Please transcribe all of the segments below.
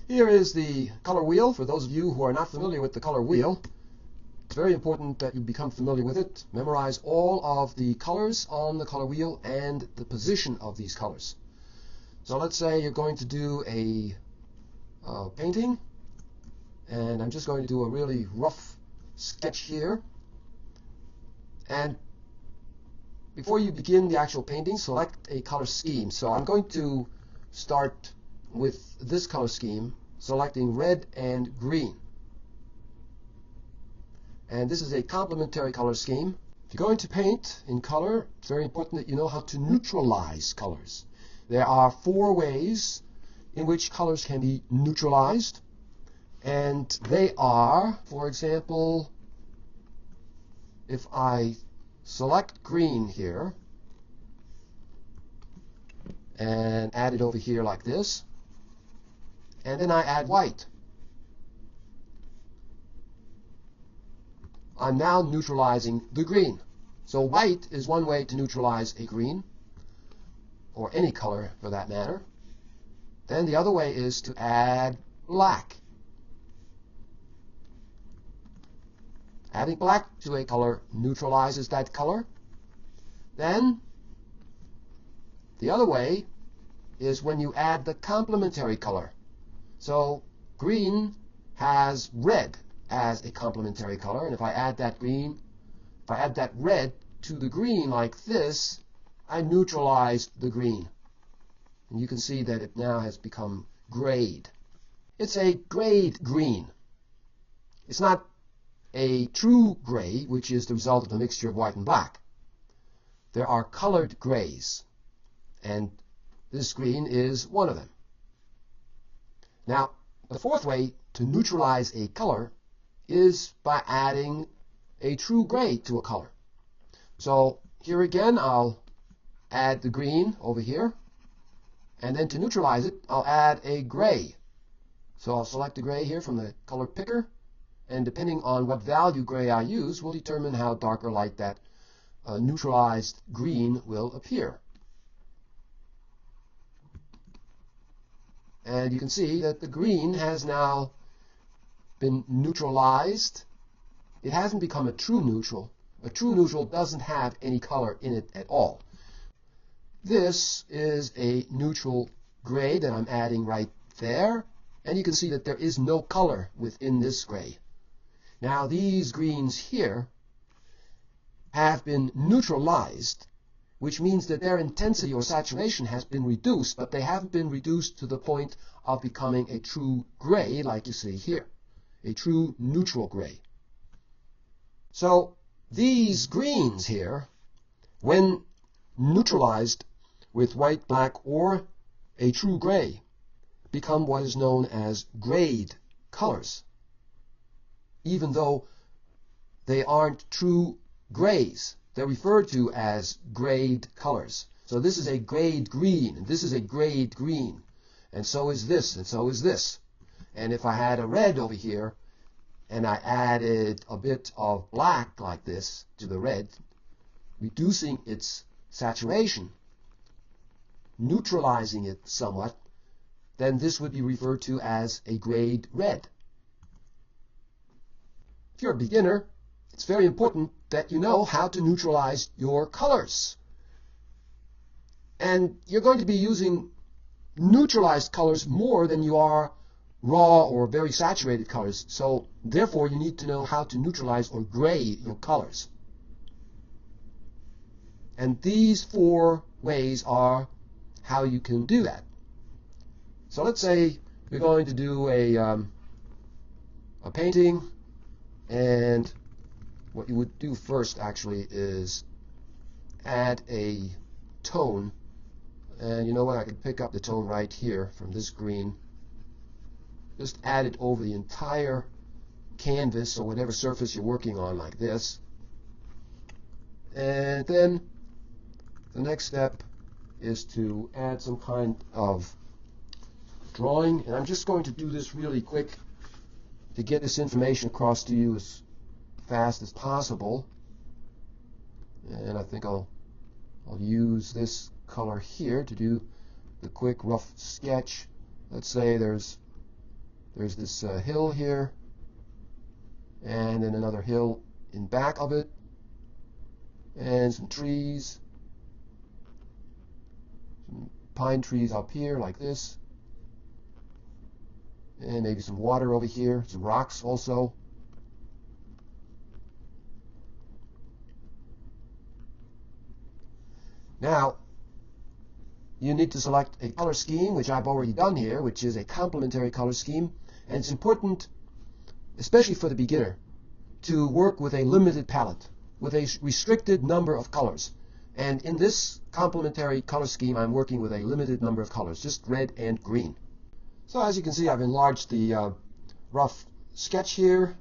Here is the color wheel. For those of you who are not familiar with the color wheel, it's very important that you become familiar with it. Memorize all of the colors on the color wheel and the position of these colors. So let's say you're going to do a painting, and I'm just going to do a really rough sketch here. And before you begin the actual painting, select a color scheme. So I'm going to start with this color scheme, selecting red and green. And this is a complementary color scheme. If you're going to paint in color, it's very important that you know how to neutralize colors. There are 4 ways in which colors can be neutralized, and they are, for example, if I select green here and add it over here like this, and then I add white, I'm now neutralizing the green. So white is one way to neutralize a green, or any color for that matter. Then the other way is to add black. Adding black to a color neutralizes that color. Then the other way is when you add the complementary color. So green has red as a complementary color, and if I add that red to the green like this, I neutralized the green. And you can see that it now has become grayed. It's a grayed green. It's not a true gray, which is the result of a mixture of white and black. There are colored grays, and this green is one of them. Now, the 4th way to neutralize a color is by adding a true gray to a color. So here again, I'll add the green over here, and then to neutralize it, I'll add a gray. So I'll select the gray here from the color picker, and depending on what value gray I use will determine how dark or light that neutralized green will appear. And you can see that the green has now been neutralized. It hasn't become a true neutral. A true neutral doesn't have any color in it at all. This is a neutral gray that I'm adding right there, and you can see that there is no color within this gray. Now these greens here have been neutralized, which means that their intensity or saturation has been reduced, but they haven't been reduced to the point of becoming a true gray like you see here, a true neutral gray. So these greens here, when neutralized with white, black, or a true gray, become what is known as grayed colors, even though they aren't true grays. They're referred to as grayed colors. So this is a grayed green, and this is a grayed green, and so is this, and so is this. And if I had a red over here, and I added a bit of black like this to the red, reducing its saturation, neutralizing it somewhat, then this would be referred to as a grayed red. If you're a beginner, it's very important that you know how to neutralize your colors. And you're going to be using neutralized colors more than you are raw or very saturated colors. So therefore, you need to know how to neutralize or gray your colors. And these 4 ways are how you can do that. So let's say we're going to do a painting, and what you would do first actually is add a tone. And you know what, I could pick up the tone right here from this green. Just add it over the entire canvas or whatever surface you're working on like this. And then the next step is to add some kind of drawing. And I'm just going to do this really quick to get this information across to you as fast as possible. And I think I'll use this color here to do the quick rough sketch. Let's say there's There's this hill here, and then another hill in back of it, and some trees, some pine trees up here like this, and maybe some water over here, some rocks also. Now, you need to select a color scheme, which I've already done here, which is a complementary color scheme. And it's important, especially for the beginner, to work with a limited palette, with a restricted number of colors. And in this complementary color scheme, I'm working with a limited number of colors, just red and green. So as you can see, I've enlarged the rough sketch here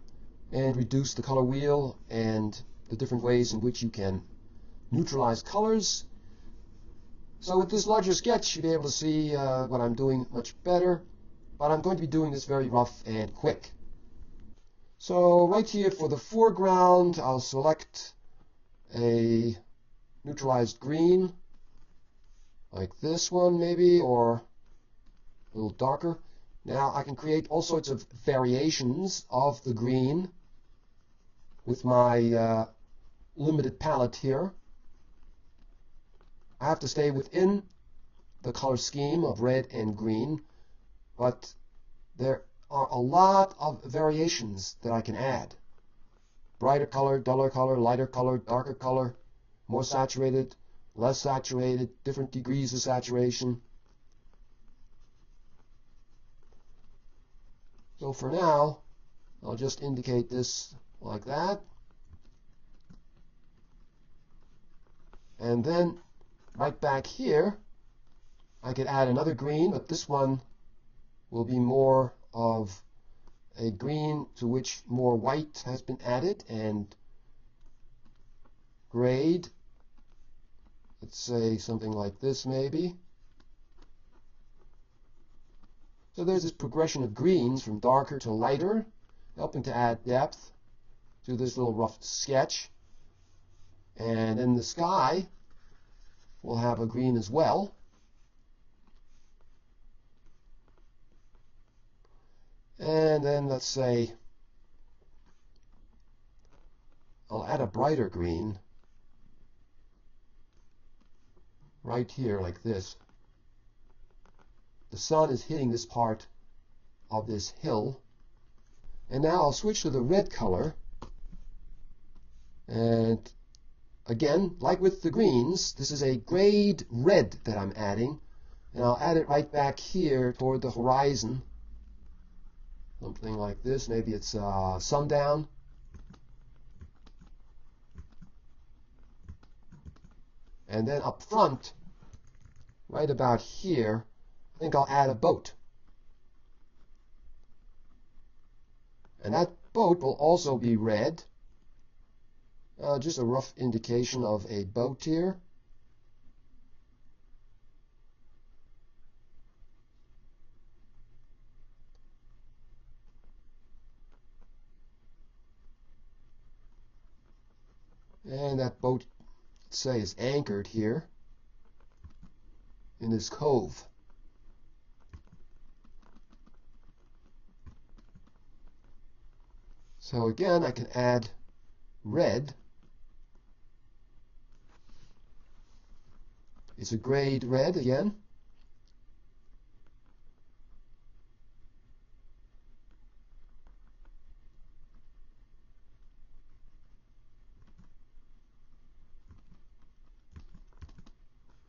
and reduced the color wheel and the different ways in which you can neutralize colors. So with this larger sketch, you'll be able to see what I'm doing much better, but I'm going to be doing this very rough and quick. So right here for the foreground, I'll select a neutralized green, like this one maybe, or a little darker. Now I can create all sorts of variations of the green with my limited palette here. I have to stay within the color scheme of red and green, but there are a lot of variations that I can add. Brighter color, duller color, lighter color, darker color, more saturated, less saturated, different degrees of saturation. So for now, I'll just indicate this like that. And then right back here, I could add another green, but this one will be more of a green to which more white has been added and grayed. Let's say something like this maybe. So there's this progression of greens from darker to lighter, helping to add depth to this little rough sketch. And in the sky, we'll have a green as well. And then let's say I'll add a brighter green right here like this. The sun is hitting this part of this hill. And now I'll switch to the red color. And again, like with the greens, this is a grayed red that I'm adding. And I'll add it right back here toward the horizon. Something like this. Maybe it's sundown. And then up front, right about here, I think I'll add a boat. And that boat will also be red. Just a rough indication of a boat here. And that boat, let's say, is anchored here in this cove. So again, I can add red. It's a grayed red again.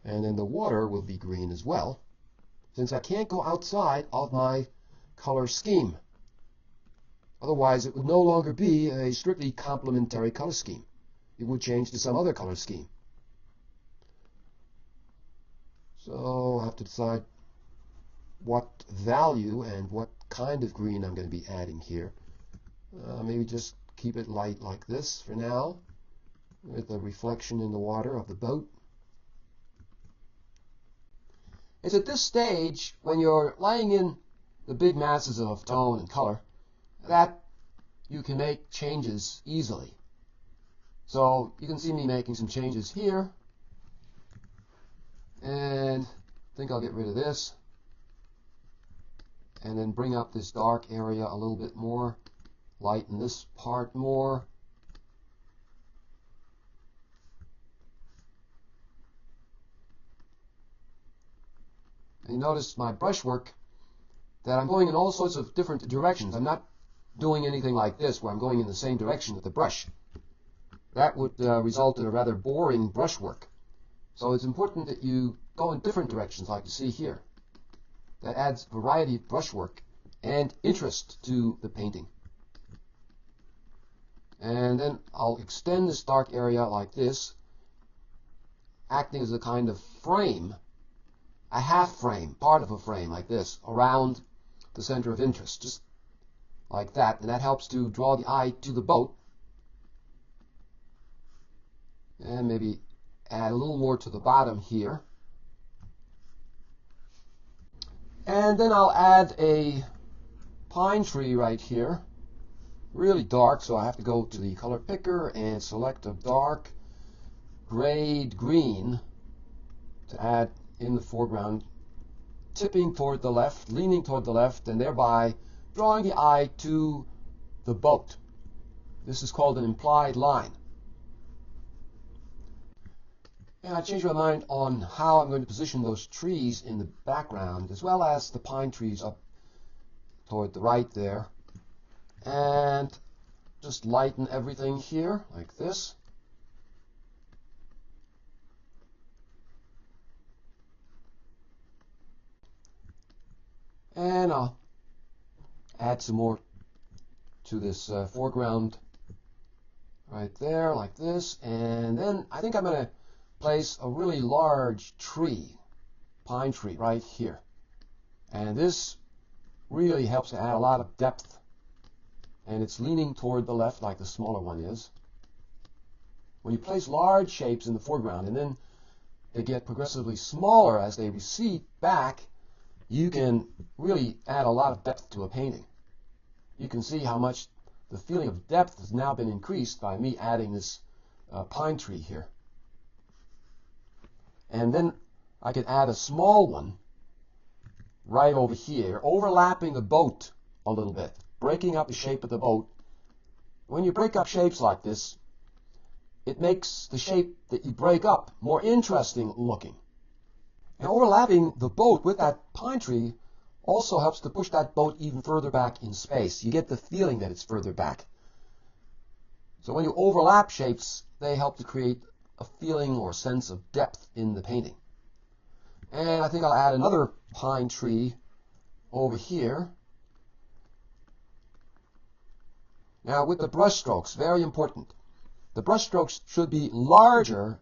And then the water will be green as well, since I can't go outside of my color scheme. Otherwise, it would no longer be a strictly complementary color scheme. It would change to some other color scheme. So I have to decide what value and what kind of green I'm going to be adding here. Maybe just keep it light like this for now, with a reflection in the water of the boat. It's at this stage, when you're laying in the big masses of tone and color, that you can make changes easily. So you can see me making some changes here. And I think I'll get rid of this. and then bring up this dark area a little bit more, lighten this part more. And you notice my brushwork that I'm going in all sorts of different directions. I'm not doing anything like this where I'm going in the same direction with the brush. That would result in a rather boring brushwork. So it's important that you go in different directions like you see here. That adds variety of brushwork and interest to the painting. And then I'll extend this dark area like this, acting as a kind of frame, a half frame, part of a frame like this, around the center of interest, just like that. And that helps to draw the eye to the boat. And maybe add a little more to the bottom here. And then I'll add a pine tree right here, really dark, so I have to go to the color picker and select a dark grayed green to add in the foreground, tipping toward the left, leaning toward the left, and thereby drawing the eye to the boat. This is called an implied line. And I changed my mind on how I'm going to position those trees in the background, as well as the pine trees up toward the right there. And just lighten everything here, like this. And I'll add some more to this foreground right there, like this. And then I think I'm going to place a really large tree, pine tree, right here. And this really helps to add a lot of depth. And it's leaning toward the left like the smaller one is. When you place large shapes in the foreground and then they get progressively smaller as they recede back, you can really add a lot of depth to a painting. You can see how much the feeling of depth has now been increased by me adding this pine tree here. And then I could add a small one right over here, overlapping the boat a little bit, breaking up the shape of the boat. When you break up shapes like this, it makes the shape that you break up more interesting looking. And overlapping the boat with that pine tree also helps to push that boat even further back in space. You get the feeling that it's further back. So when you overlap shapes, they help to create a feeling or sense of depth in the painting. And I think I'll add another pine tree over here. Now with the brush strokes, very important. The brush strokes should be larger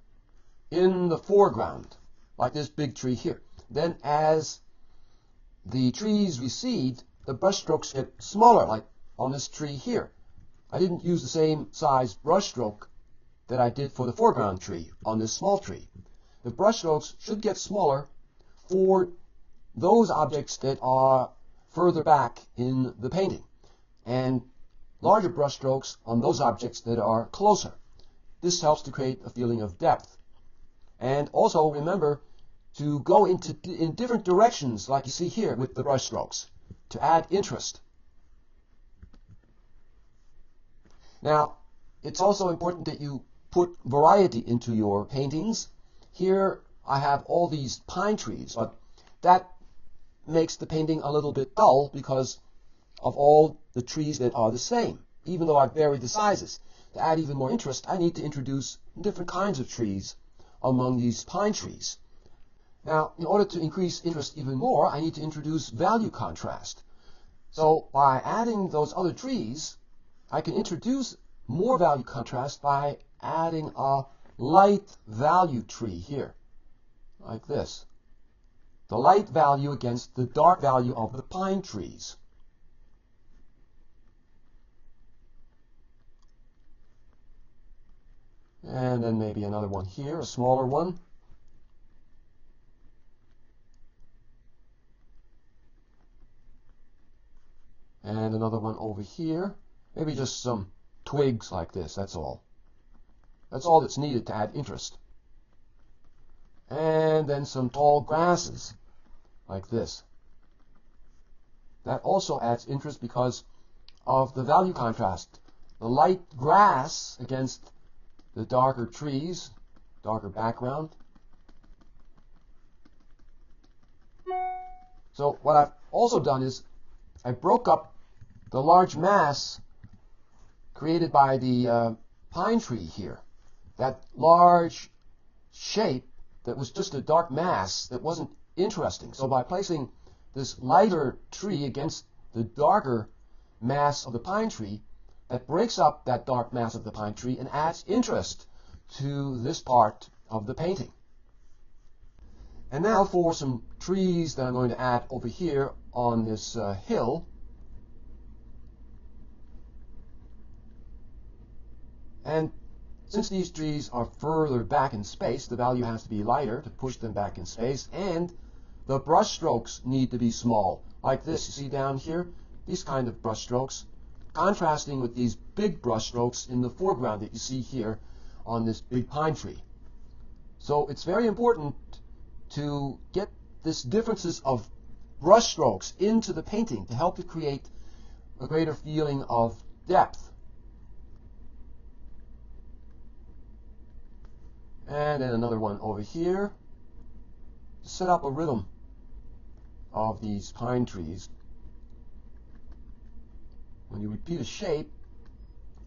in the foreground, like this big tree here. Then as the trees recede, the brush strokes get smaller, like on this tree here. I didn't use the same size brush stroke that I did for the foreground tree on this small tree. The brush strokes should get smaller for those objects that are further back in the painting, and larger brush strokes on those objects that are closer. This helps to create a feeling of depth. And also remember to go in different directions like you see here with the brush strokes to add interest. Now, it's also important that you put variety into your paintings. Here I have all these pine trees, but that makes the painting a little bit dull because of all the trees that are the same, even though I've varied the sizes. To add even more interest, I need to introduce different kinds of trees among these pine trees. Now, in order to increase interest even more, I need to introduce value contrast. So by adding those other trees, I can introduce more value contrast by adding a light value tree here, like this. The light value against the dark value of the pine trees. And then maybe another one here, a smaller one. And another one over here. Maybe just some twigs like this, that's all. That's all that's needed to add interest. And then some tall grasses, like this. That also adds interest because of the value contrast. The light grass against the darker trees, darker background. So what I've also done is I broke up the large mass created by the pine tree here. That large shape that was just a dark mass that wasn't interesting. So by placing this lighter tree against the darker mass of the pine tree, that breaks up that dark mass of the pine tree and adds interest to this part of the painting. And now for some trees that I'm going to add over here on this hill. And since these trees are further back in space, the value has to be lighter to push them back in space, and the brush strokes need to be small, like this. You see down here, these kind of brush strokes, contrasting with these big brush strokes in the foreground that you see here on this big pine tree. So it's very important to get these differences of brush strokes into the painting to help to create a greater feeling of depth. And then another one over here to set up a rhythm of these pine trees. When you repeat a shape,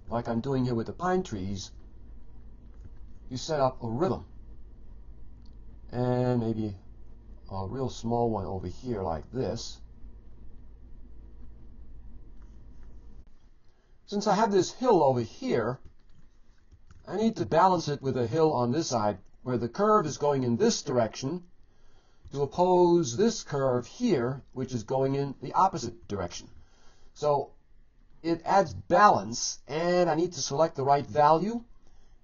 like I'm doing here with the pine trees, you set up a rhythm. And maybe a real small one over here like this. Since I have this hill over here, I need to balance it with a hill on this side where the curve is going in this direction to oppose this curve here, which is going in the opposite direction. So it adds balance, and I need to select the right value.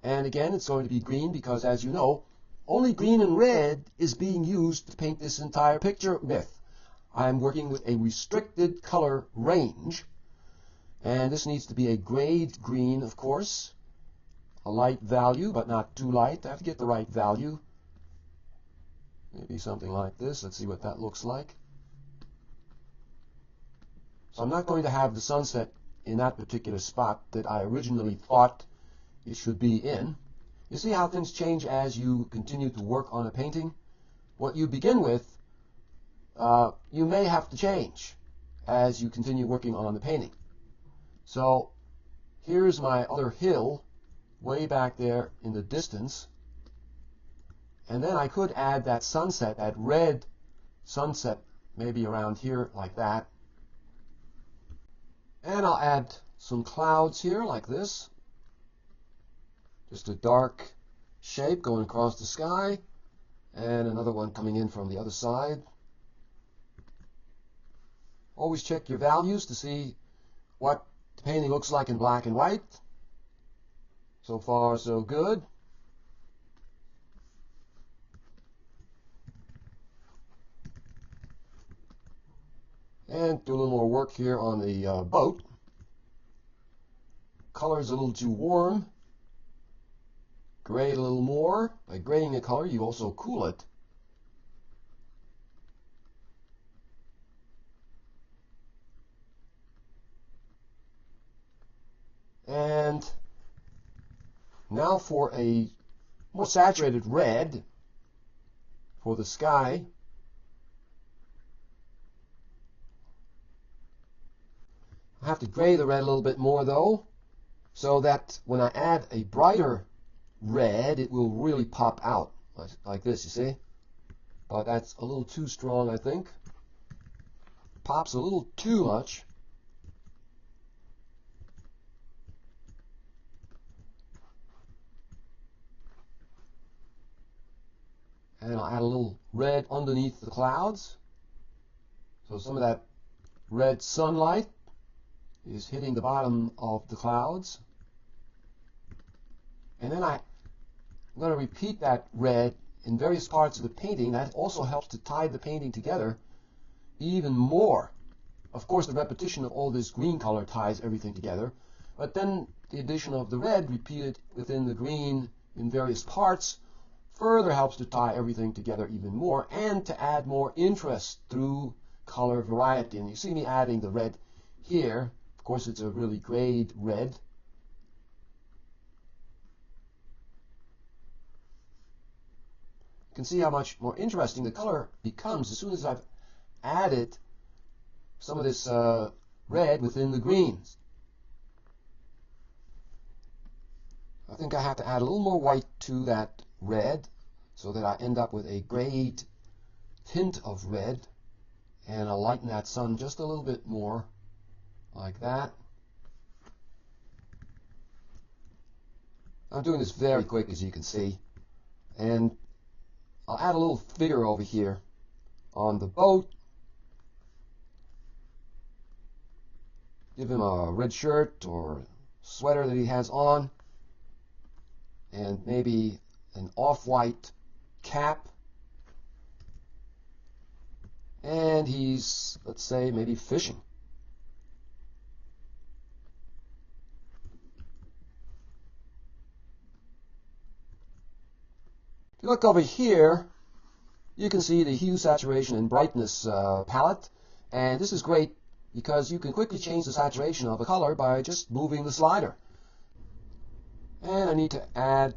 And again, it's going to be green because, as you know, only green and red is being used to paint this entire picture with. I'm working with a restricted color range, and this needs to be a grade green, of course. A light value, but not too light. I have to get the right value. Maybe something like this. Let's see what that looks like. So I'm not going to have the sunset in that particular spot that I originally thought it should be in. You see how things change as you continue to work on a painting? What you begin with, you may have to change as you continue working on the painting. So here's my other hill way back there in the distance, and then I could add that sunset, that red sunset, maybe around here like that, and I'll add some clouds here like this, just a dark shape going across the sky, and another one coming in from the other side. Always check your values to see what the painting looks like in black and white. So far, so good. And do a little more work here on the boat. Color is a little too warm. Grade a little more. By grading a color, you also cool it. And now for a more saturated red for the sky. I have to gray the red a little bit more though, so that when I add a brighter red, it will really pop out like this, you see? But that's a little too strong, I think. Pops a little too much. And I'll add a little red underneath the clouds. So some of that red sunlight is hitting the bottom of the clouds. And then I'm going to repeat that red in various parts of the painting. That also helps to tie the painting together even more. Of course, the repetition of all this green color ties everything together. But then the addition of the red repeated within the green in various parts further helps to tie everything together even more and to add more interest through color variety. And you see me adding the red here. Of course, it's a really grayed red. You can see how much more interesting the color becomes as soon as I've added some of this red within the greens. I think I have to add a little more white to that red so that I end up with a grayed tint of red, and I'll lighten that sun just a little bit more like that. I'm doing this very quick, as you can see, and I'll add a little figure over here on the boat. Give him a red shirt or sweater that he has on, and maybe an off-white cap. And he's, let's say, maybe fishing. If you look over here, you can see the hue, saturation, and brightness palette. And this is great because you can quickly change the saturation of a color by just moving the slider. And I need to add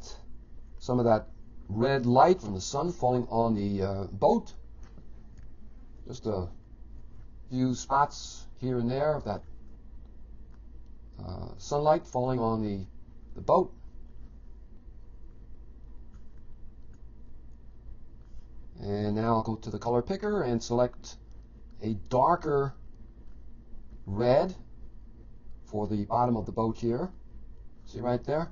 some of that red light from the sun falling on the boat. Just a few spots here and there of that sunlight falling on the boat. And now I'll go to the color picker and select a darker red for the bottom of the boat here. See right there?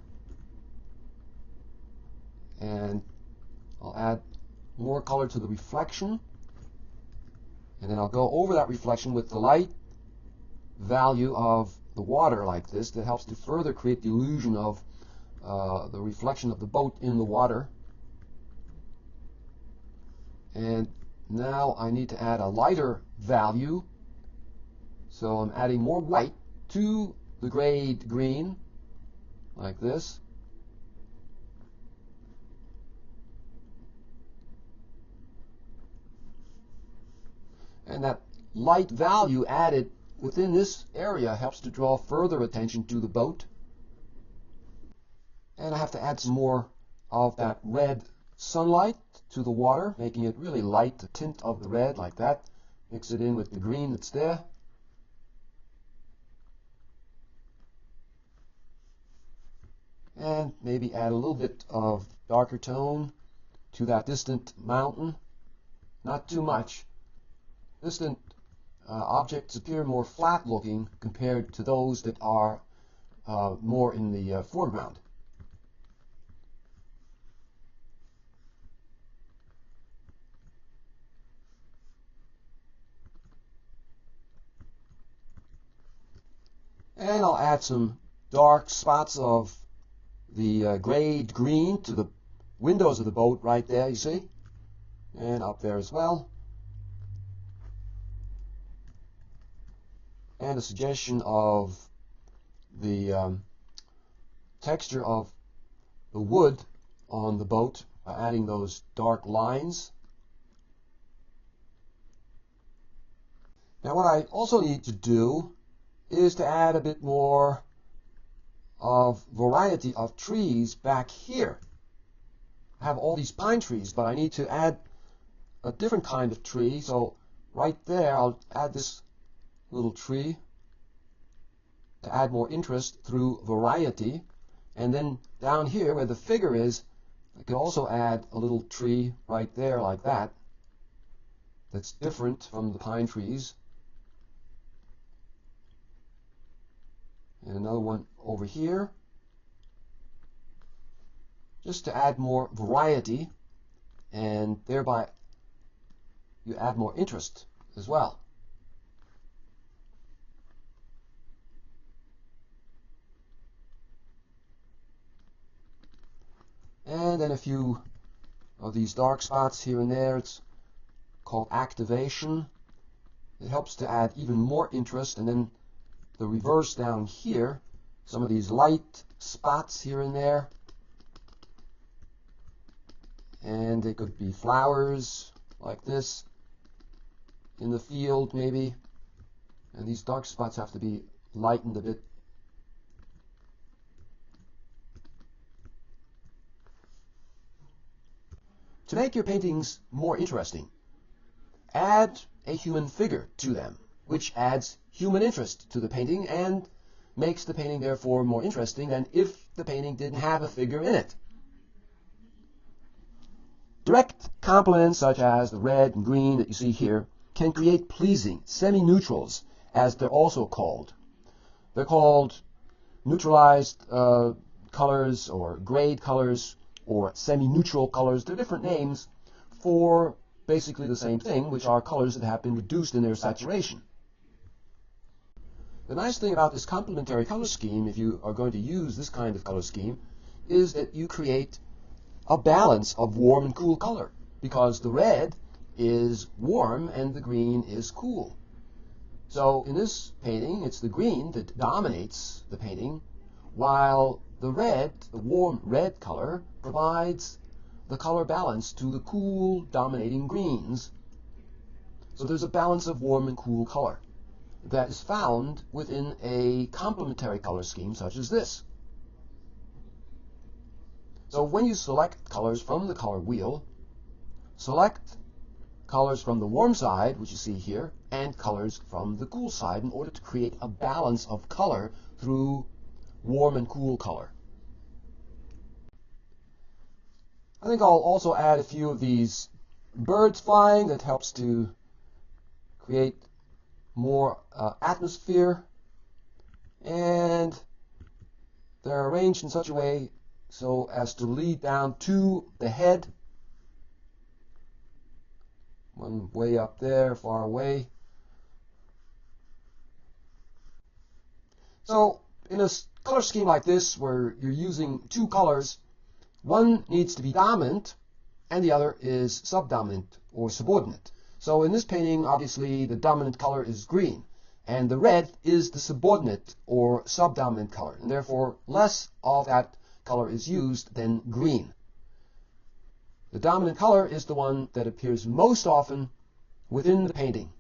And I'll add more color to the reflection. And then I'll go over that reflection with the light value of the water like this. That helps to further create the illusion of the reflection of the boat in the water. And now I need to add a lighter value. So I'm adding more white to the grayed green like this. And that light value added within this area helps to draw further attention to the boat. And I have to add some more of that red sunlight to the water, making it really light, the tint of the red like that. Mix it in with the green that's there. And maybe add a little bit of darker tone to that distant mountain. Not too much. Distant objects appear more flat looking compared to those that are more in the foreground. And I'll add some dark spots of the grayed green to the windows of the boat right there, you see, and up there as well. And a suggestion of the texture of the wood on the boat by adding those dark lines. Now what I also need to do is to add a bit more of variety of trees back here. I have all these pine trees, but I need to add a different kind of tree. So right there I'll add this little tree to add more interest through variety. And then down here where the figure is, I can also add a little tree right there like that, that's different from the pine trees. And another one over here, just to add more variety, and thereby you add more interest as well. And then a few of these dark spots here and there. It's called activation. It helps to add even more interest. And then the reverse down here, some of these light spots here and there. And they could be flowers like this. in the field maybe, and these dark spots have to be lightened a bit. To make your paintings more interesting, add a human figure to them, which adds human interest to the painting and makes the painting therefore more interesting than if the painting didn't have a figure in it. Direct complements such as the red and green that you see here can create pleasing semi-neutrals, as they're also called. They're called neutralized colors or grade colors or semi-neutral colors. They're different names for basically the same thing, which are colors that have been reduced in their saturation. The nice thing about this complementary color scheme, if you are going to use this kind of color scheme, is that you create a balance of warm and cool color, because the red is warm and the green is cool. So in this painting, it's the green that dominates the painting, while the red, the warm red color, provides the color balance to the cool dominating greens. So there's a balance of warm and cool color that is found within a complementary color scheme such as this. So when you select colors from the color wheel, select colors from the warm side, which you see here, and colors from the cool side in order to create a balance of color through warm and cool color. I think I'll also add a few of these birds flying. That helps to create more atmosphere, and they're arranged in such a way so as to lead down to the head. One way up there, far away. So in a color scheme like this, where you're using two colors, one needs to be dominant and the other is subdominant or subordinate. So in this painting, obviously the dominant color is green, and the red is the subordinate or subdominant color, and therefore less of that color is used than green. The dominant color is the one that appears most often within the painting,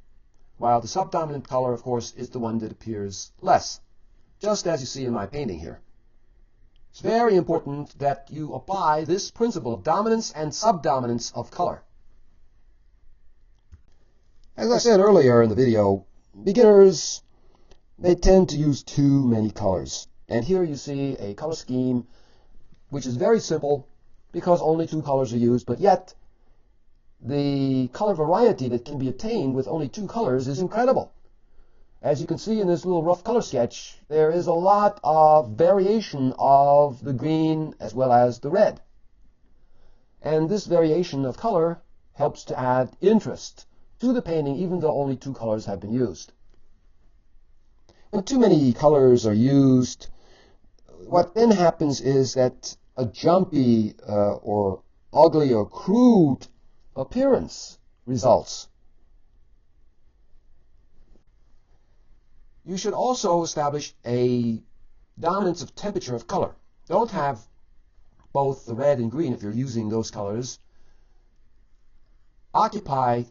while the subdominant color, of course, is the one that appears less, just as you see in my painting here. It's very important that you apply this principle of dominance and subdominance of color. As I said earlier in the video, beginners, they tend to use too many colors. And here you see a color scheme which is very simple because only two colors are used, but yet the color variety that can be attained with only two colors is incredible. As you can see in this little rough color sketch, there is a lot of variation of the green as well as the red. And this variation of color helps to add interest to the painting, even though only two colors have been used. When too many colors are used, what then happens is that a jumpy or ugly or crude appearance results. You should also establish a dominance of temperature of color. Don't have both the red and green, if you're using those colors, occupy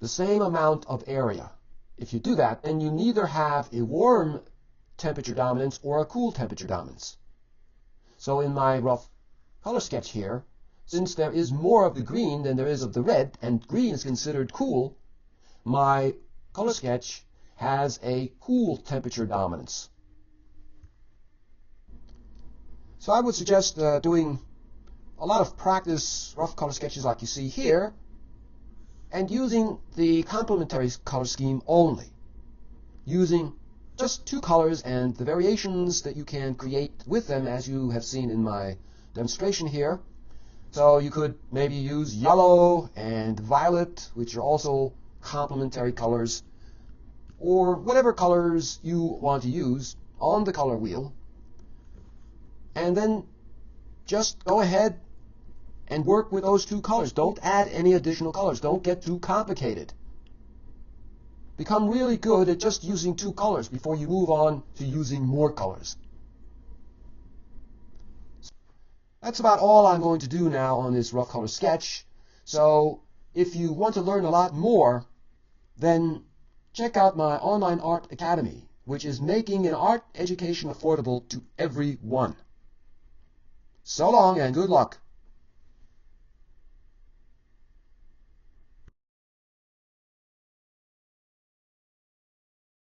the same amount of area. If you do that, then you neither have a warm temperature dominance or a cool temperature dominance. So in my rough color sketch here, since there is more of the green than there is of the red, and green is considered cool, my color sketch has a cool temperature dominance. So I would suggest doing a lot of practice rough color sketches like you see here, and using the complementary color scheme only, using just two colors and the variations that you can create with them, as you have seen in my demonstration here. So you could maybe use yellow and violet, which are also complementary colors, or whatever colors you want to use on the color wheel, and then just go ahead and work with those two colors. Don't add any additional colors. Don't get too complicated. Become really good at just using two colors before you move on to using more colors. That's about all I'm going to do now on this rough color sketch. So if you want to learn a lot more then check out my online art academy, which is making an art education affordable to everyone. So long and good luck.